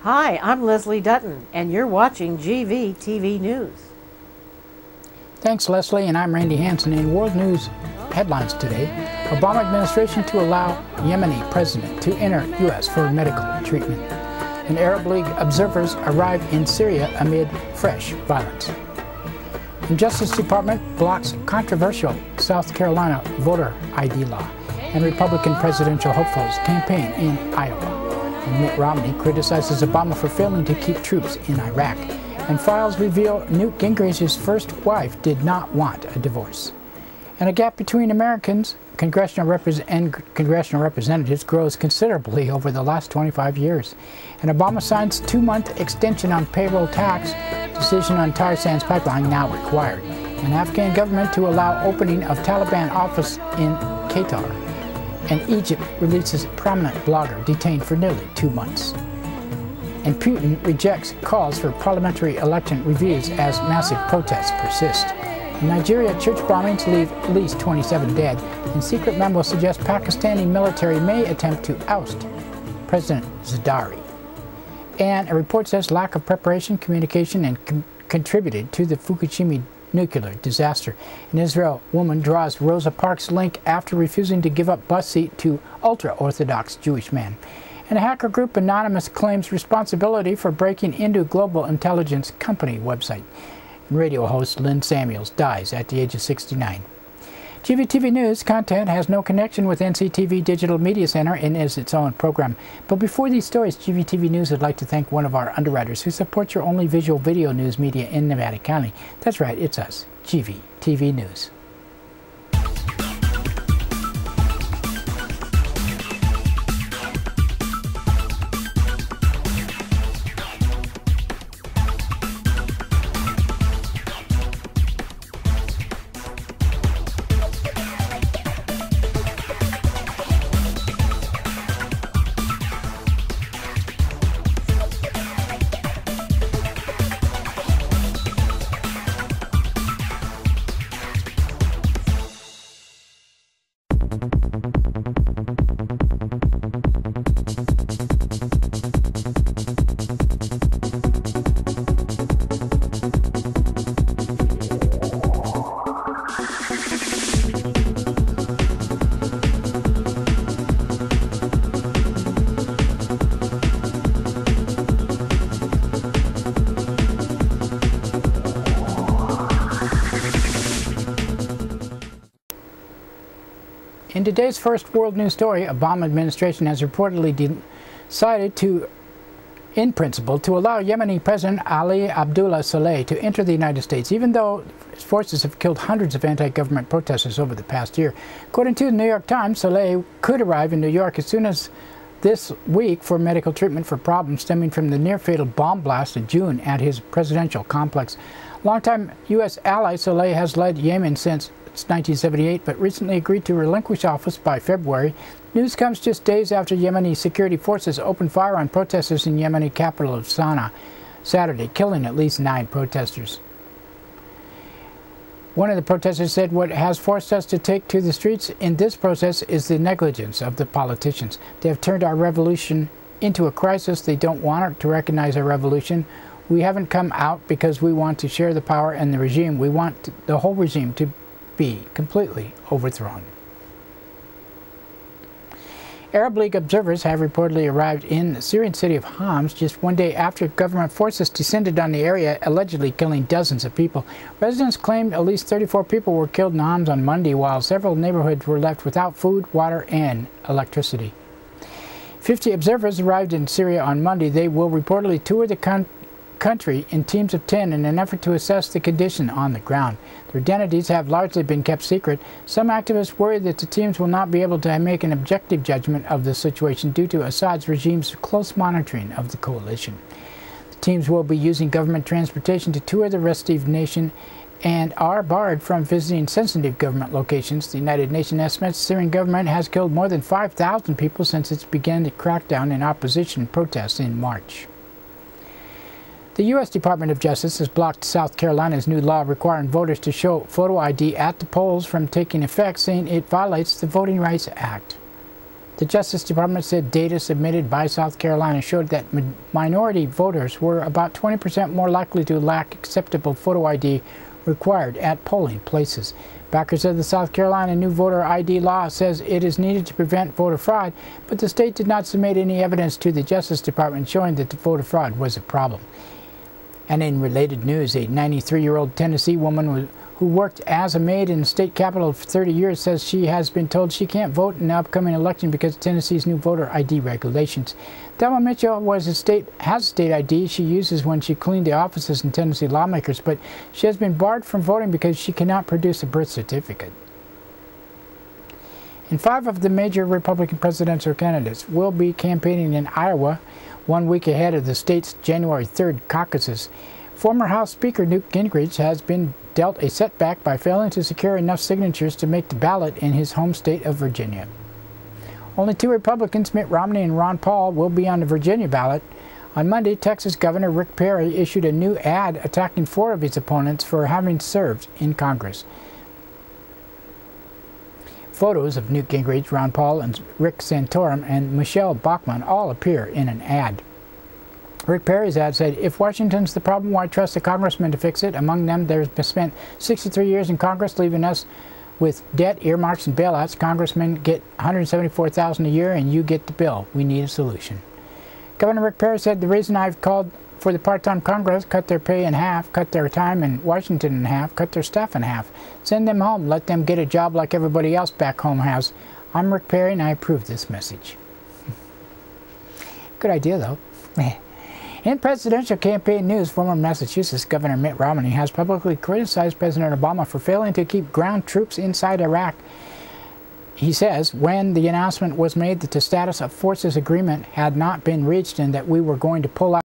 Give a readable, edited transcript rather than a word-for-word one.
Hi, I'm Leslie Dutton, and you're watching GVTV News. Thanks, Leslie, and I'm Randy Hansen. In world news headlines today, Obama administration to allow Yemeni president to enter U.S. for medical treatment. And Arab League observers arrive in Syria amid fresh violence. The Justice Department blocks controversial South Carolina voter ID law, and Republican presidential hopefuls campaign in Iowa. And Mitt Romney criticizes Obama for failing to keep troops in Iraq. And files reveal Newt Gingrich's first wife did not want a divorce. And a gap between Americans and congressional representatives grows considerably over the last 25 years. And Obama signs 2-month extension on payroll tax, decision on tar sands pipeline now required. And Afghan government to allow opening of Taliban office in Qatar. And Egypt releases prominent blogger detained for nearly 2 months. And Putin rejects calls for parliamentary election reviews as massive protests persist. In Nigeria, church bombings leave at least 27 dead, and secret memo suggests Pakistani military may attempt to oust President Zardari. And a report says lack of preparation, communication, and contributed to the Fukushima nuclear disaster. An Israel woman draws Rosa Parks' link after refusing to give up bus seat to ultra-Orthodox Jewish man. And a hacker group Anonymous claims responsibility for breaking into global intelligence company website. And radio host Lynn Samuels dies at the age of 69. GVTV News content has no connection with NCTV Digital Media Center and is its own program. But before these stories, GVTV News would like to thank one of our underwriters who supports your only visual video news media in Nevada County. That's right, it's us, GVTV News. In today's first world news story, Obama administration has reportedly decided to, in principle, to allow Yemeni President Ali Abdullah Saleh to enter the United States, even though his forces have killed hundreds of anti-government protesters over the past year. According to the New York Times, Saleh could arrive in New York as soon as this week for medical treatment for problems stemming from the near-fatal bomb blast in June at his presidential complex. Longtime U.S. ally Saleh has led Yemen since 1978, but recently agreed to relinquish office by February. News comes just days after Yemeni security forces opened fire on protesters in Yemeni capital of Sana'a Saturday, killing at least 9 protesters. One of the protesters said, "What has forced us to take to the streets in this process is the negligence of the politicians. They have turned our revolution into a crisis. They don't want to recognize our revolution. We haven't come out because we want to share the power and the regime. We want the whole regime to be completely overthrown." Arab League observers have reportedly arrived in the Syrian city of Homs just one day after government forces descended on the area, allegedly killing dozens of people. Residents claimed at least 34 people were killed in Homs on Monday, while several neighborhoods were left without food, water, and electricity. 50 observers arrived in Syria on Monday. They will reportedly tour the country in teams of 10 in an effort to assess the condition on the ground. Their identities have largely been kept secret. Some activists worry that the teams will not be able to make an objective judgment of the situation due to Assad's regime's close monitoring of the coalition. The teams will be using government transportation to tour the restive nation and are barred from visiting sensitive government locations. The United Nations estimates the Syrian government has killed more than 5,000 people since it began to crack down in opposition protests in March. The U.S. Department of Justice has blocked South Carolina's new law requiring voters to show photo ID at the polls from taking effect, saying it violates the Voting Rights Act. The Justice Department said data submitted by South Carolina showed that minority voters were about 20% more likely to lack acceptable photo ID required at polling places. Backers of the South Carolina new voter ID law says it is needed to prevent voter fraud, but the state did not submit any evidence to the Justice Department showing that the voter fraud was a problem. And in related news, a 93-year-old Tennessee woman who worked as a maid in the state capitol for 30 years says she has been told she can't vote in the upcoming election because of Tennessee's new voter ID regulations. Thelma Mitchell has a state ID she uses when she cleaned the offices in Tennessee lawmakers, but she has been barred from voting because she cannot produce a birth certificate. And 5 of the major Republican presidential candidates will be campaigning in Iowa 1 week ahead of the state's January 3rd caucuses. Former House Speaker Newt Gingrich has been dealt a setback by failing to secure enough signatures to make the ballot in his home state of Virginia. Only 2 Republicans, Mitt Romney and Ron Paul, will be on the Virginia ballot. On Monday, Texas Governor Rick Perry issued a new ad attacking 4 of his opponents for having served in Congress. Photos of Newt Gingrich, Ron Paul, and Rick Santorum and Michelle Bachmann all appear in an ad. Rick Perry's ad said, "If Washington's the problem, why trust a congressman to fix it? Among them, there's been spent 63 years in Congress, leaving us with debt, earmarks, and bailouts. Congressmen get $174,000 a year, and you get the bill. We need a solution." Governor Rick Perry said, "The reason I've called for the part-time Congress, cut their pay in half, cut their time in Washington in half, cut their staff in half. Send them home. Let them get a job like everybody else back home has. I'm Rick Perry, and I approve this message." Good idea, though. In presidential campaign news, former Massachusetts Governor Mitt Romney has publicly criticized President Obama for failing to keep ground troops inside Iraq. He says when the announcement was made that the status of forces agreement had not been reached and that we were going to pull out